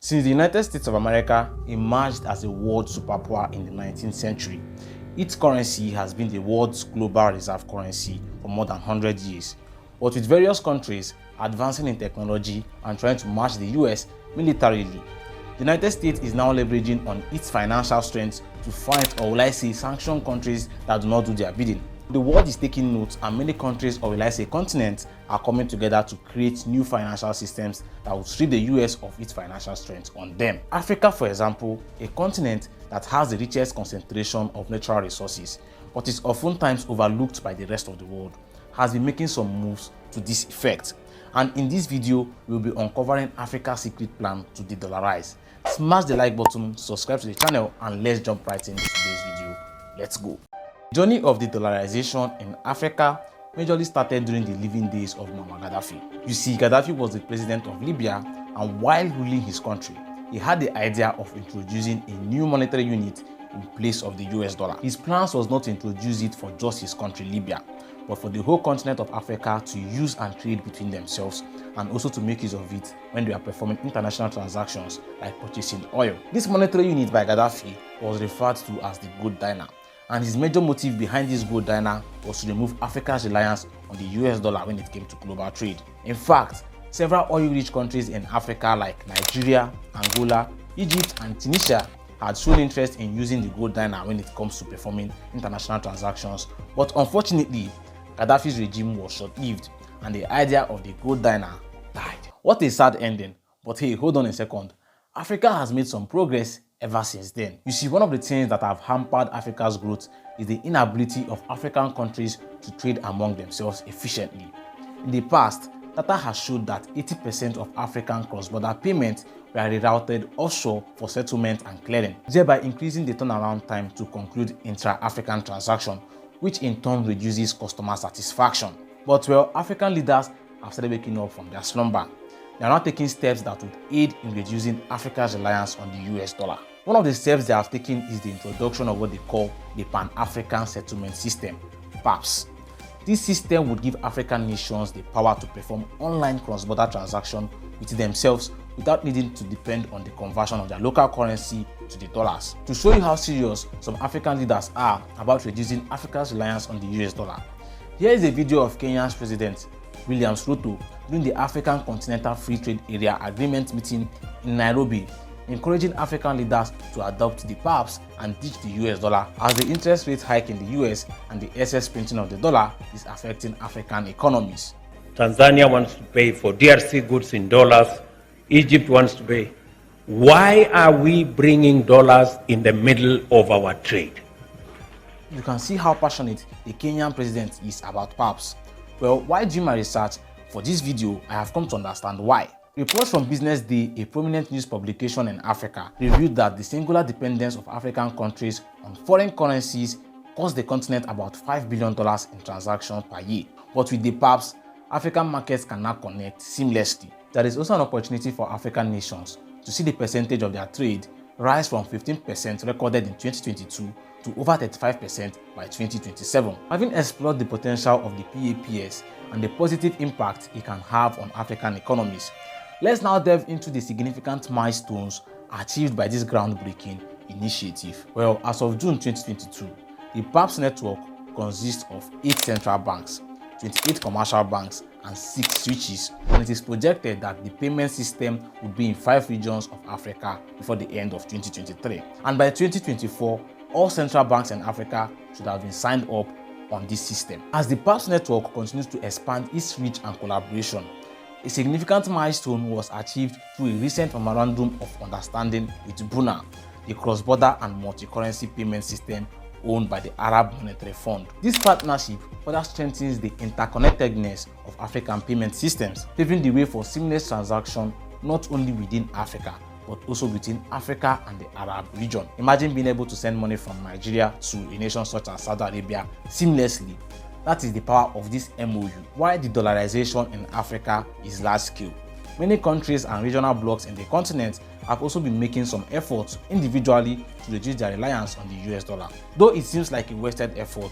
Since the United States of America emerged as a world superpower in the 19th century, its currency has been the world's global reserve currency for more than 100 years. But with various countries advancing in technology and trying to match the US militarily, the United States is now leveraging on its financial strength to fight, or will I say, sanction countries that do not do their bidding. The world is taking note, and many countries, or will I say continents, are coming together to create new financial systems that will strip the US of its financial strength on them. Africa, for example, a continent that has the richest concentration of natural resources, but is oftentimes overlooked by the rest of the world, has been making some moves to this effect. And in this video, we'll be uncovering Africa's secret plan to de-dollarize. Smash the like button, subscribe to the channel, and let's jump right into today's video. Let's go. The journey of de-dollarization in Africa majorly started during the living days of Muammar Gaddafi. You see, Gaddafi was the president of Libya, and while ruling his country, he had the idea of introducing a new monetary unit in place of the US dollar. His plans was not to introduce it for just his country, Libya, but for the whole continent of Africa to use and trade between themselves, and also to make use of it when they are performing international transactions like purchasing oil. This monetary unit by Gaddafi was referred to as the gold dinar, and his major motive behind this gold dinar was to remove Africa's reliance on the US dollar when it came to global trade. In fact, several oil-rich countries in Africa like Nigeria, Angola, Egypt, and Tunisia had shown interest in using the gold dinar when it comes to performing international transactions, but unfortunately, Gaddafi's regime was short-lived, and the idea of the gold dinar died. What a sad ending, but hey, hold on a second. Africa has made some progress ever since then. You see, one of the things that have hampered Africa's growth is the inability of African countries to trade among themselves efficiently. In the past, data has showed that 80% of African cross-border payments were rerouted offshore for settlement and clearing, thereby increasing the turnaround time to conclude intra-African transactions, which in turn reduces customer satisfaction. But well, African leaders have started waking up from their slumber. They are now taking steps that would aid in reducing Africa's reliance on the US dollar. One of the steps they have taken is the introduction of what they call the Pan-African Settlement System, PAPS. This system would give African nations the power to perform online cross-border transactions with themselves without needing to depend on the conversion of their local currency to the dollars. To show you how serious some African leaders are about reducing Africa's reliance on the US dollar, here is a video of Kenya's President William Ruto during the African Continental Free Trade Area Agreement meeting in Nairobi, encouraging African leaders to adopt the PAPS and ditch the US dollar, as the interest rate hike in the US and the excess printing of the dollar is affecting African economies. Tanzania wants to pay for DRC goods in dollars. Egypt wants to pay. Why are we bringing dollars in the middle of our trade? You can see how passionate the Kenyan president is about PAPS. Well, while doing my research for this video, I have come to understand why. Reports from Business Day, a prominent news publication in Africa, revealed that the singular dependence of African countries on foreign currencies cost the continent about $5 billion in transactions per year. But with the PAPS, African markets can now connect seamlessly. There is also an opportunity for African nations to see the percentage of their trade rise from 15% recorded in 2022 to over 35% by 2027. Having explored the potential of the PAPS and the positive impact it can have on African economies, let's now delve into the significant milestones achieved by this groundbreaking initiative. Well, as of June 2022, the PAPS network consists of 8 central banks, 28 commercial banks, and 6 switches, and it is projected that the payment system would be in 5 regions of Africa before the end of 2023. And by 2024, all central banks in Africa should have been signed up on this system. As the PAPS network continues to expand its reach and collaboration, a significant milestone was achieved through a recent memorandum of understanding with Buna, the cross-border and multi-currency payment system owned by the Arab Monetary Fund. This partnership further strengthens the interconnectedness of African payment systems, paving the way for seamless transactions not only within Africa, but also within Africa and the Arab region. Imagine being able to send money from Nigeria to a nation such as Saudi Arabia seamlessly. That is the power of this MOU. While the dollarization in Africa is large scale, many countries and regional blocs in the continent have also been making some efforts individually to reduce their reliance on the US dollar. Though it seems like a wasted effort,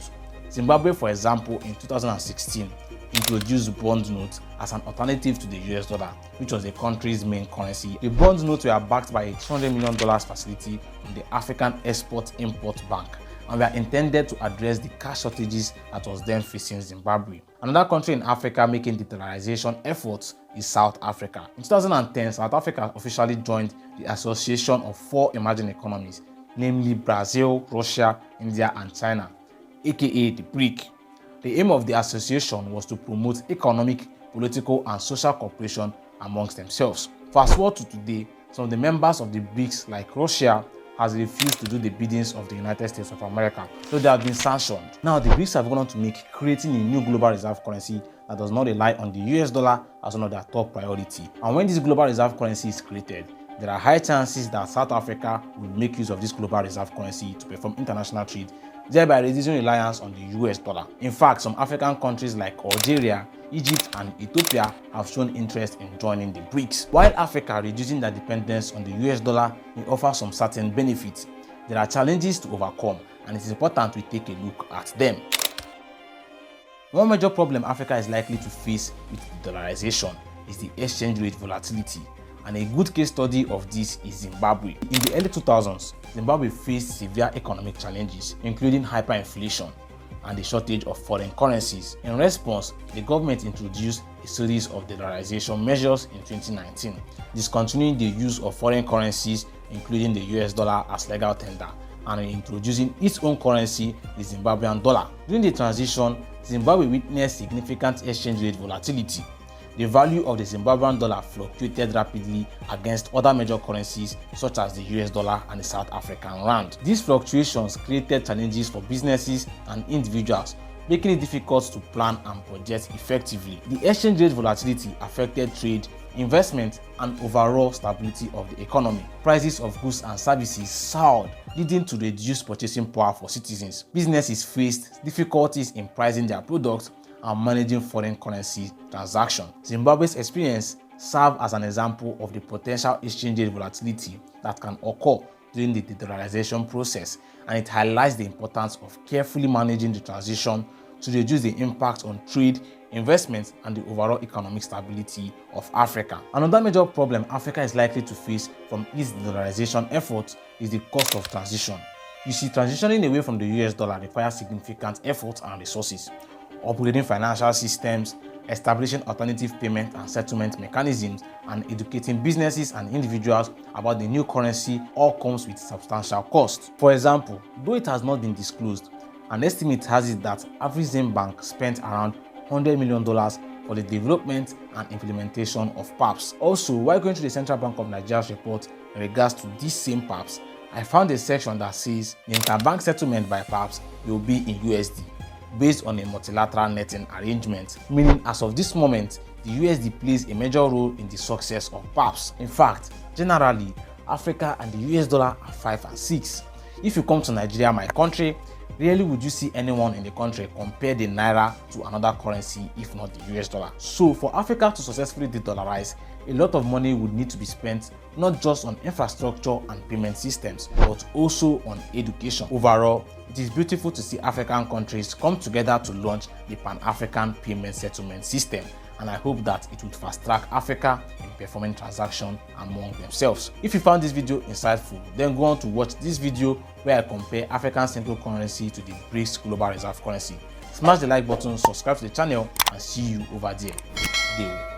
Zimbabwe, for example, in 2016 introduced bond notes as an alternative to the US dollar, which was the country's main currency. The bond notes were backed by a $200 million facility from the African Export-Import Bank, and were intended to address the cash shortages that was then facing Zimbabwe. Another country in Africa making de-dollarization efforts is South Africa. In 2010, South Africa officially joined the Association of 4 Emerging Economies, namely Brazil, Russia, India, and China, aka the BRIC. The aim of the association was to promote economic, political, and social cooperation amongst themselves. Fast forward to today, some of the members of the BRICS, like Russia, has refused to do the biddings of the United States of America, so they have been sanctioned. Now, the BRICS have gone on to make creating a new global reserve currency that does not rely on the US dollar as one of their top priority. And when this global reserve currency is created, there are high chances that South Africa will make use of this global reserve currency to perform international trade, thereby reducing reliance on the US dollar. In fact, some African countries like Algeria, Egypt, and Ethiopia have shown interest in joining the BRICS. While Africa reducing their dependence on the US dollar may offer some certain benefits, there are challenges to overcome, and it is important we take a look at them. One major problem Africa is likely to face with dollarization is the exchange rate volatility, and a good case study of this is Zimbabwe. In the early 2000s, Zimbabwe faced severe economic challenges, including hyperinflation and the shortage of foreign currencies. In response, the government introduced a series of dollarization measures in 2019, discontinuing the use of foreign currencies, including the US dollar, as legal tender, and introducing its own currency, the Zimbabwean dollar. During the transition, Zimbabwe witnessed significant exchange rate volatility. The value of the Zimbabwean dollar fluctuated rapidly against other major currencies such as the US dollar and the South African rand. These fluctuations created challenges for businesses and individuals, making it difficult to plan and project effectively. The exchange rate volatility affected trade, investment, and overall stability of the economy. Prices of goods and services soared, leading to reduced purchasing power for citizens. Businesses faced difficulties in pricing their products and managing foreign currency transactions. Zimbabwe's experience serves as an example of the potential exchange rate volatility that can occur during the de-dollarization process, and it highlights the importance of carefully managing the transition to reduce the impact on trade, investment, and the overall economic stability of Africa. Another major problem Africa is likely to face from its de-dollarization efforts is the cost of transition. You see, transitioning away from the US dollar requires significant effort and resources. Upgrading financial systems, establishing alternative payment and settlement mechanisms, and educating businesses and individuals about the new currency all comes with substantial costs. For example, though it has not been disclosed, an estimate has it that Afrexim Bank spent around $100 million for the development and implementation of PAPs. Also, while going through the Central Bank of Nigeria's report in regards to these same PAPs, I found a section that says the interbank settlement by PAPs will be in USD, based on a multilateral netting arrangement, meaning as of this moment, the USD plays a major role in the success of PAPs. In fact, generally, Africa and the US dollar are 5 and 6. If you come to Nigeria, my country, rarely would you see anyone in the country compare the naira to another currency if not the US dollar. So for Africa to successfully de-dollarize, a lot of money would need to be spent not just on infrastructure and payment systems, but also on education. Overall, it is beautiful to see African countries come together to launch the Pan-African Payment Settlement System, and I hope that it would fast-track Africa in performing transactions among themselves. If you found this video insightful, then go on to watch this video where I compare African single currency to the BRICS Global Reserve Currency. Smash the like button, subscribe to the channel, and see you over there. Deal.